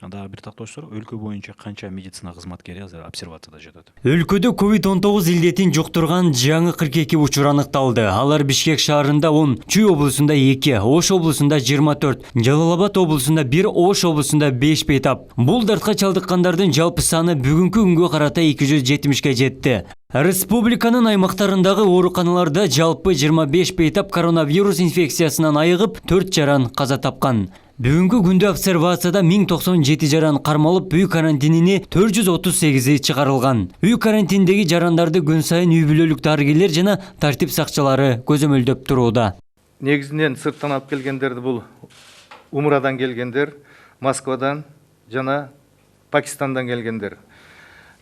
Дагы бир тактоо суроо, өлкө боюнча канча медицина кызматкери азыр обсервацияда жатат? Өлкөдө COVID-19 илдетин жуктурган жаңы 42 учур аныкталды. Алар Бишкек шаарында 10, Чүй облусунда 2, Ош облусунда 24, Жалал-Абад облусунда 1, Ош облусунда 5 бейтап. Бул дартка чалдыккандардын жалпы саны бүгүнкү күнгө карата 270ке жетти. Республиканын аймактарындагы ооруканаларда жалпы 25 бейтап коронавирус инфекциясынан айыгып, 4 жаран каза тапкан. Бүгүнкү күндө обсервацияда 1097 жаран кармалып, үй карантинине 438 чыгарылган. Үй карантиндеги жарандарды күн сайын үй бүлөлүк дарыгерлер жана тартип сакчылары көзөмөлдөп турууда. Негизинен сырттан алып келгендерди бул Умрадан келгендер, Москвадан жана Пакистандан келгендер.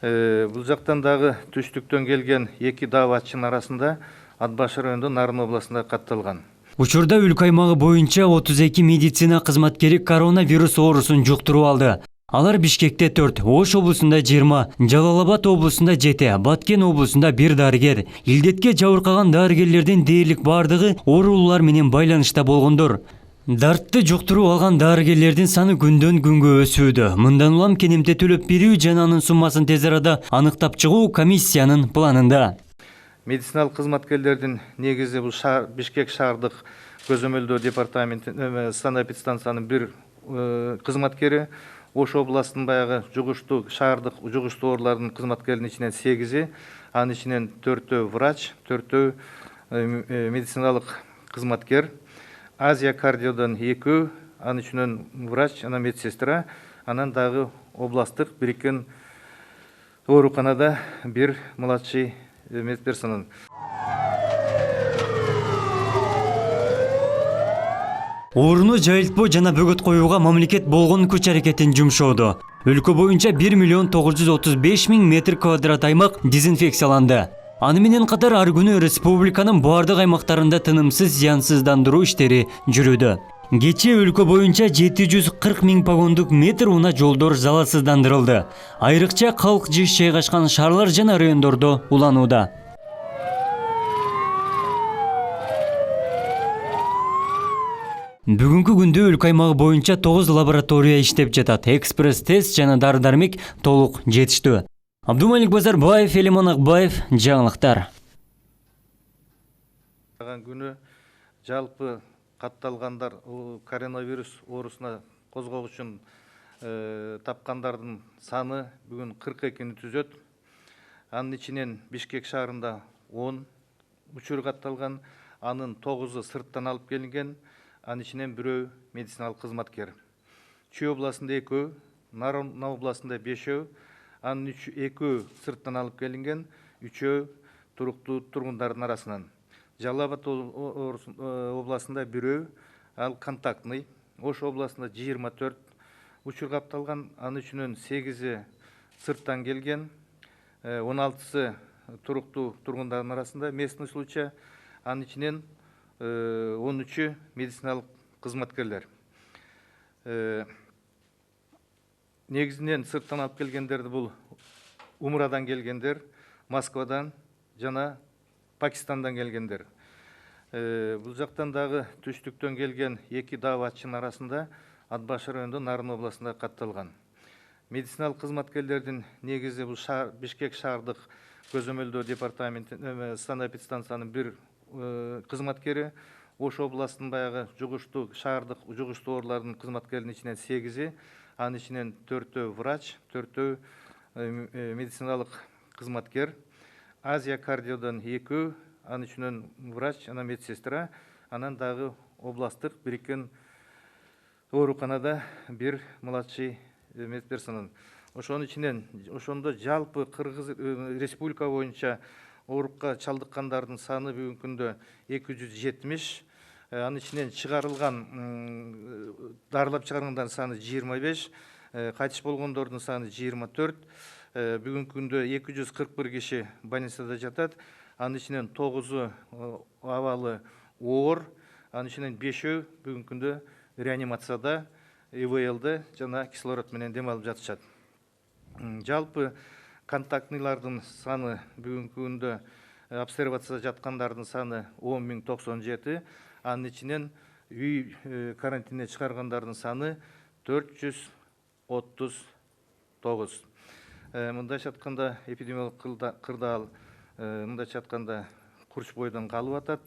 Бул жактан дагы түштүктөн келген 2 даватчынын арасында Ат Баш районунун Нарын областында катталган. Учурда өлкө аймагы боюнча 32 медицина кызматкери коронавирус оорусун жуктуруп алды. Алар Бишкекте 4, Ош облусунда 20, Жалал-Абад облусунда 7, Баткен облусунда 1 дарыгер. Илдетке жабыркаган дарыгерлердин дээрлик бардыгы оорулар менен байланышта болгондор. Дартты жуктуруп алган дарыгерлердин саны күндөн күнгө өсүүдө. Мындан улам кенемте төлөп берүү жана анын суммасын тез арада аныктап чыгуу комиссиянын планында. Медициналык кызматкерлердин негизи бул Бишкек шаардык көзөмөлдөө департаменти санэпидстанциянын 1 кызматкери, Ош областынын баягы жугуштуу шаардык жугуштуу оорулардын кызматкеринин ичинен 8, анын ичинен 4 врач, 4 медициналык кызматкер, Азия кардиодон 2, анын ичинен врач, анан медсестра, анан дагы областтык бириккен ооруканада 1 младший медперсонал. Ооруну жайылтпоо жана бөгөт коюуга мамлекет болгон күч аракетин жумшоодо. Өлкө боюнча 1 миллион 935 миң метр квадрат аймак дезинфекцияланды. Аны менен катар ар күнү республиканын бардык аймактарында тынымсыз зыянсыздандыруу иштери жүрүүдө. Кечээ өлкө боюнча 740 миң погондук метр уна жолдор залалсыздандырылды. Айрыкча калк жыш жайгашкан шаарлар жана райондордо уланууда. Бүгүнкү күндө өлкө аймагы боюнча 9 лаборатория иштеп жатат. Экспресс-тест жана дары-дармек толук жетиштүү. Абдумалик Базарбаев, Элимон Акбаев, жаңылыктар. Күнү жалпы катталгандар коронавирус оорусуна козгогуч үчүн тапкандардын саны бүгүн 42-ни түзөт. Анын ичинен Бишкек шаарында 10 учур катталган, анын 9-у сырттан алып келинген, анын ичинен 1 медициналык кызматкер. Чүй областында 2, Нарын областында 5, анын 2 сырттан алып келинген, 3 туруктуу тургундардын арасынан. Жалал-Абад областында 1, ал контактный. Ош областында 24 учур катталган, анын ичинен 8-и сырттан келген, 16-сы туруктуу тургундардын арасында местный случай, анын ичинен 13 медициналык кызматкерлер. Негизинен сырттан алып келгендерди бул Умрадан келгендер, Москвадан жана Пакистандан келгендер. Бул жактан дагы түштүктөн келген 2 даватчынын арасында Ат Баш районунун Нарын областында катталган. Медициналык кызматкерлердин негизи бул Бишкек шаардык көзөмөлдөө департаменти санэпидстанциянын 1 кызматкери, Ош областынын баягы жугуштуу шаардык жугуштуу оорулардын кызматкеринин ичинен 8, анын ичинен 4 врач, 4 медициналык кызматкер, Азия кардиодон 2, анын ичинен врач, анан медсестра, анан дагы областтык бириккен ооруканада 1 младший медперсонал. Ошонун ичинен ошондо жалпы Кыргыз республика боюнча оорукка чалдыккандардын саны бүгүнкү күндө 270, анын ичинен чыгарылган дарылап чыгаргандардын саны 25, кайтыш болгондордун саны 24. Бүгүнкү күндө 241 киши больницада жатат. Анын ичинен 9-у абалы оор, анын ичинен 5-өө бүгүнкү күндө реанимацияда, ИВЛда жана кислород менен дем алып жатышат. Жалпы контактныйлардын саны бүгүнкү күндө обсервацияда жаткандардын саны 10.097, анын ичинен үй карантине чыгаргандардын саны 400 39. Мындайча айтканда эпидемиологиялык кырдаал мындайча айтканда курч бойдон калып атат.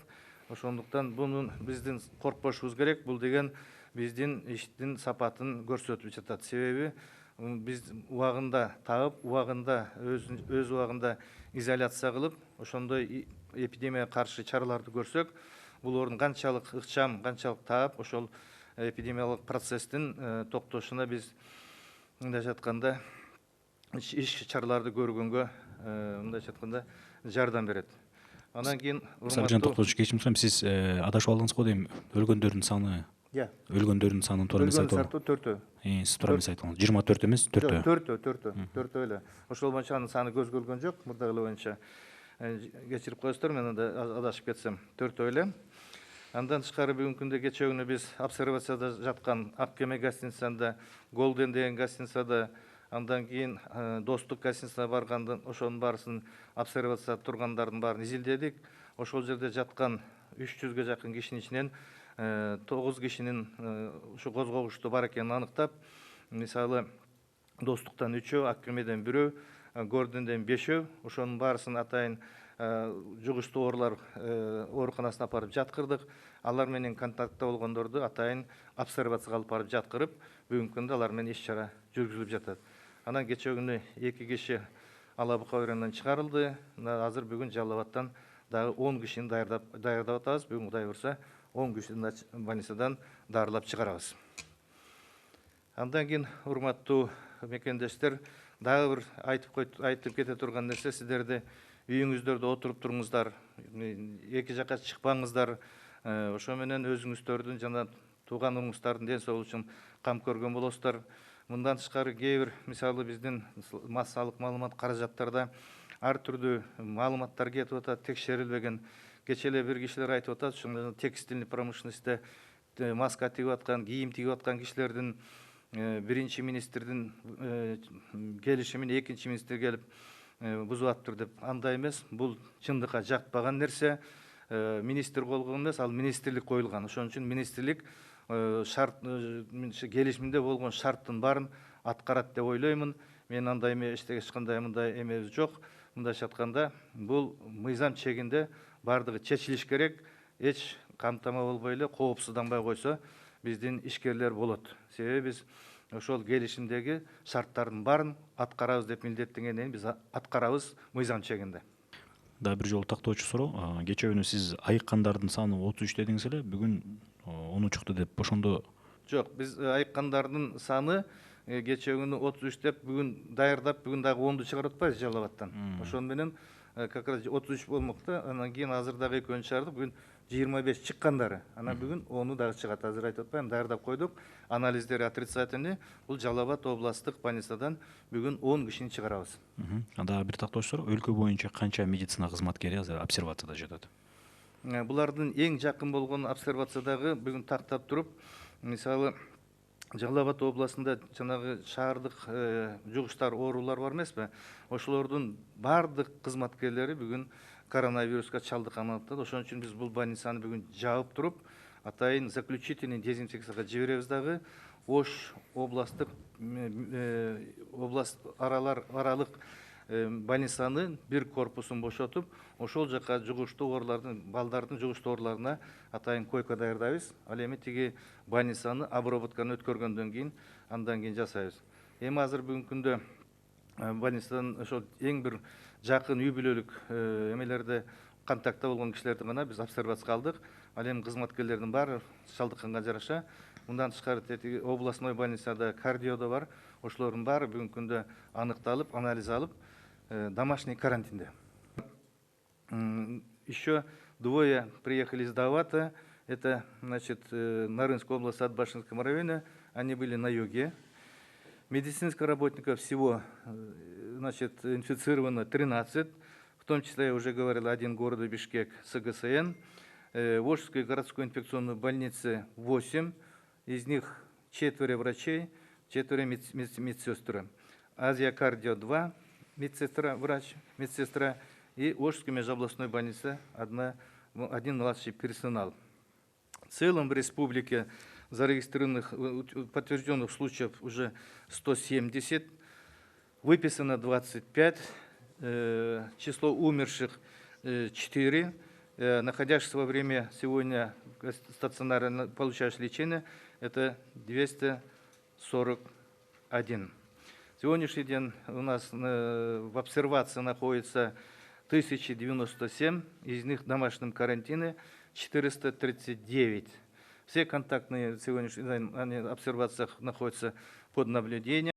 Ошондуктан бунун биздин коркпошубуз керек. Бул деген биздин иштин сапатын көрсөтүп жатат. Себеби биз убагында тагып, убагында өз убагында изоляция кылып, ошондой эпидемияга каршы чараларды көрсөк, бул орун канчалык ыкчам, канчалык таап, ошол эпидемиялык процесстин токтошуна биз мындайча айтканда иш чараларды көргөнгө мындайча айтканда жардам берет. Андан кийин Саржан Токтогуч, кечирим сурайм, сиз адашып алдыңыз го дейм, өлгөндөрдүн саны өлгөндөрдүн санын туура эмес айтып өлгөн төртөө. Сиз туура эмес айтып алдыңыз. 24 эмес, 4. Төртөө эле. Ошол боюнча анын саны көзгөлгөн жок, мурдагы боюнча. Кечирип коесуздар, мен анда адашып кетсем, 4 эле. Андан тышкары бүгүнкү күндө кечээ күнү биз обсервацияда жаткан Ак Кеме гостиницасында, Голден деген гостиницада, андан кийин Достук гостиницасына баргандан ошонун баарысын обсервацияда тургандардын баарын изилдедик. Ошол жерде жаткан 300ге жакын кишинин ичинен 9 кишинин ушу козгогуштуу бар экенин аныктап, мисалы Достуктан 3-өө, Ак Кемеден 1-өө, Голденден 5-өө, ошонун баарысын атайын жугуштуу оорулар ооруканасына алып барып жаткырдык. Алар менен контактта болгондорду атайын обсервацияга алып барып жаткырып, бүгүнкү күндө алар менен иш чара жүргүзүлүп жатат. Анан кечээ күнү 2 киши Ала Бука районунан чыгарылды. Азыр бүгүн Жалал Абадтан дагы 10 кишини даярдап атабыз. Бүгүн Кудай буюрса 10 кишини больницадан дарылап чыгарабыз. Андан кийин урматтуу мекендештер, дагы бир айтып кете турган нерсе, сиздерди үйүңүздөрдө отуруп туруңуздар, эки жакка чыкпаңыздар. Ошо менен өзүңүздөрдүн жана тууган уруңуздардын ден соолугу үчүн кам көргөн болосуздар. Мындан тышкары кээ бир мисалы биздин массалык маалымат каражаттарда ар түрдүү маалыматтар кетип атат, текшерилбеген. Кечээ эле бир кишилер айтып атат, ушул текстильный промышленностьте маска тигип аткан, кийим тигип аткан кишилердин биринчи министрдин келишимин экинчи министр келип бузуп атыптыр деп. Андай эмес, бул чындыкка жакпаган нерсе. Министр койгон эмес, ал министрлик коюлган. Ошон үчүн министрлик шарт келишимде болгон шарттын баарын аткарат деп ойлоймун. Мен андай эч кандай мындай эмебиз жок. Мындайча айтканда, бул мыйзам чегинде бардыгы чечилиш керек. Эч камтама болбой эле, коопсузданбай койсо биздин ишкерлер болот. Себеби биз ошол келишимдеги шарттардын баарын аткарабыз деп милдеттенгенден биз аткарабыз мыйзам чегинде. Да, бир жолу тактоочу суроо. Кечээ күнү сиз айыккандардын саны 33 дедиңиз эле, бүгүн 10 чыкты деп. Ошондо жок, биз айыккандардын саны кечээ күнү 33 деп, бүгүн даярдап, бүгүн дагы 10ду чыгарып атпайбыз Жалал Абадтан. Ошону менен как раз 33 болмокто. Анан кийин азыр дагы экөөнү чыгардык. Бүгүн 25 чыккандары. Анан бүгүн 10у дагы чыгат. Азыр айтып атпайм, даярдап койдук. Анализдери отрицательный. Бул Жалал Абад областтык больницадан бүгүн 10 кишини чыгарабыз. Анда бир тактоочу суроо, өлкө боюнча канча медицина кызматкери азыр обсервацияда жатат? Булардын эң жакын болгон обсервациядагы бүгүн тактап туруп, мисалы Жалал Абад областында жанагы шаардык жугуштар оорулар бар эмеспи? Ошолордун бардык кызматкерлери бүгүн коронавируска чалдыкканын аныктады. Ошон үчүн биз бул больницаны бүгүн жаап туруп, атайын заключительный дезинфекцияга жиберебиз дагы. Ош областтык аралык больницанын бир корпусун бошотуп, ошол жака жугуштуу оорулардын, балдардын жугуштуу ооруларына атайын койка даярдайбыз. Ал эми тиги больницаны обработканы өткөргөндөн кийин андан кийин жасайбыз. Эми азыр бүгүнкү күндө больницадан ошол эң бир жакын үй бүлөлүк эмелерде контактта болгон кишилерди гана биз обсервацияга алдык. Ал эми кызматкерлердин баары чалдыкканга жараша. Мындан тышкары областной больницада кардиодо бар. Ошолордун баары бүгүнкү күндө аныкталып, анализ алып, домашний карантинде. Еще двое приехали из Давата. Это, значит, Нарынская область, от Башинского района. Они были на юге. Медицинских работников всего, значит, инфицировано 13. В том числе, я уже говорил, один город Бишкек с ГСН. В Волжской городской инфекционной больнице 8. Из них 4 врачей, 4 медсестры. Азия Кардио 2 медсестра, врач, медсестра. И Волжской межобластной больнице один младший персонал. В целом в республике зарегистрированных, подтвержденных случаев уже 170, выписано 25, число умерших 4, находящихся во время сегодня стационарно получающих лечение, это 241. Сегодняшний день у нас в обсервации находится 1097, из них в домашнем карантине 439. Все контактные в сегодняшний день они в обсервациях находятся под наблюдением.